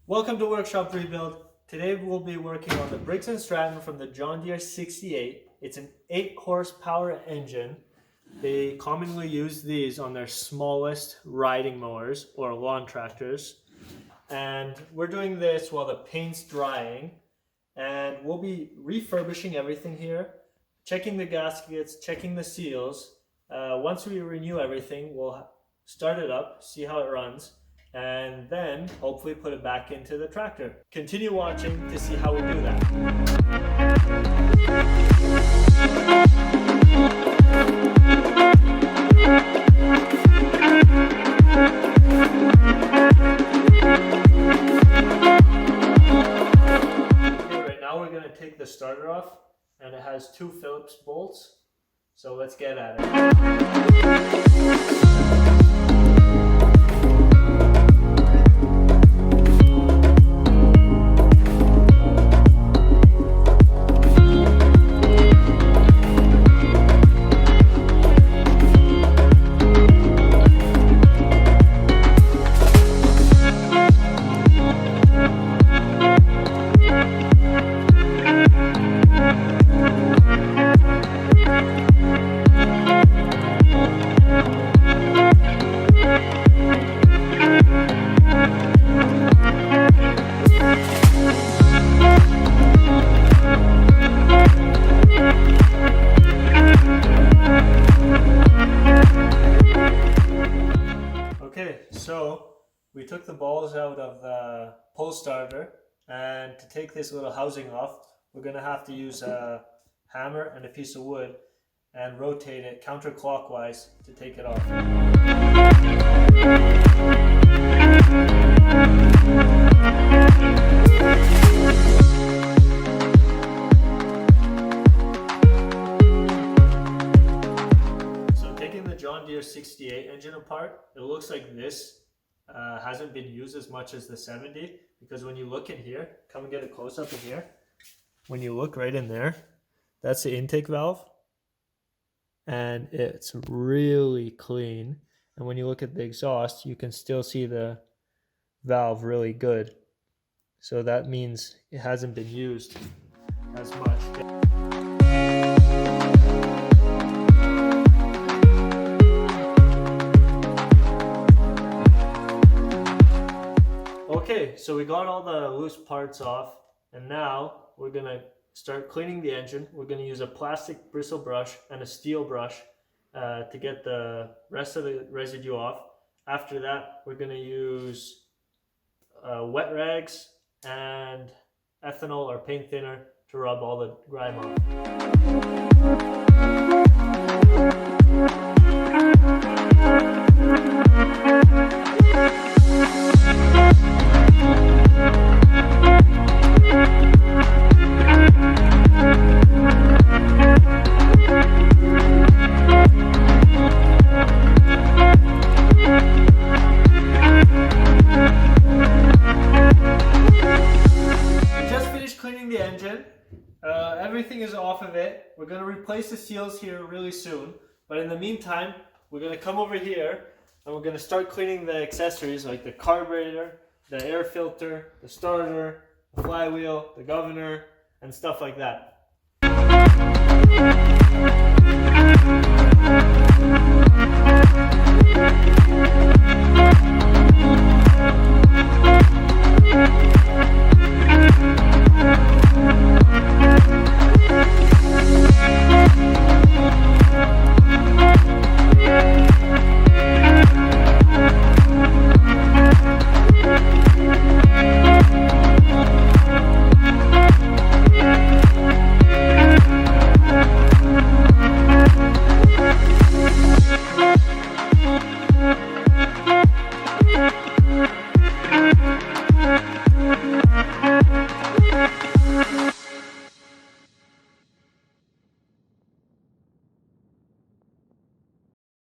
Welcome to Workshop Rebuild. Today we'll be working on the Briggs & Stratton from the John Deere 68. It's an 8 horsepower engine. They commonly use these on their smallest riding mowers or lawn tractors. And we're doing this while the paint's drying. And we'll be refurbishing everything here, checking the gaskets, checking the seals. Once we renew everything, we'll start it up, see how it runs, and then hopefully put it back into the tractor. Continue watching to see how we do that. Okay, right now we're going to take the starter off, and it has 2 Phillips bolts. So let's get at it. Okay, so we took the balls out of the pull starter, and to take this little housing off, we're going to have to use a hammer and a piece of wood and rotate it counterclockwise to take it off. John Deere 68 engine apart, it looks like this hasn't been used as much as the 70, because when you look in here, come and get a close up in here, when you look right in there, that's the intake valve, and it's really clean. And when you look at the exhaust, you can still see the valve really good, so that means it hasn't been used as much. Okay, so we got all the loose parts off, and now we're going to start cleaning the engine. We're going to use a plastic bristle brush and a steel brush to get the rest of the residue off. After that, we're going to use wet rags and ethanol or paint thinner to rub all the grime off. The engine, everything is off of it. We're going to replace the seals here really soon, but in the meantime we're going to come over here and we're going to start cleaning the accessories like the carburetor, the air filter, the starter, the flywheel, the governor, and stuff like that.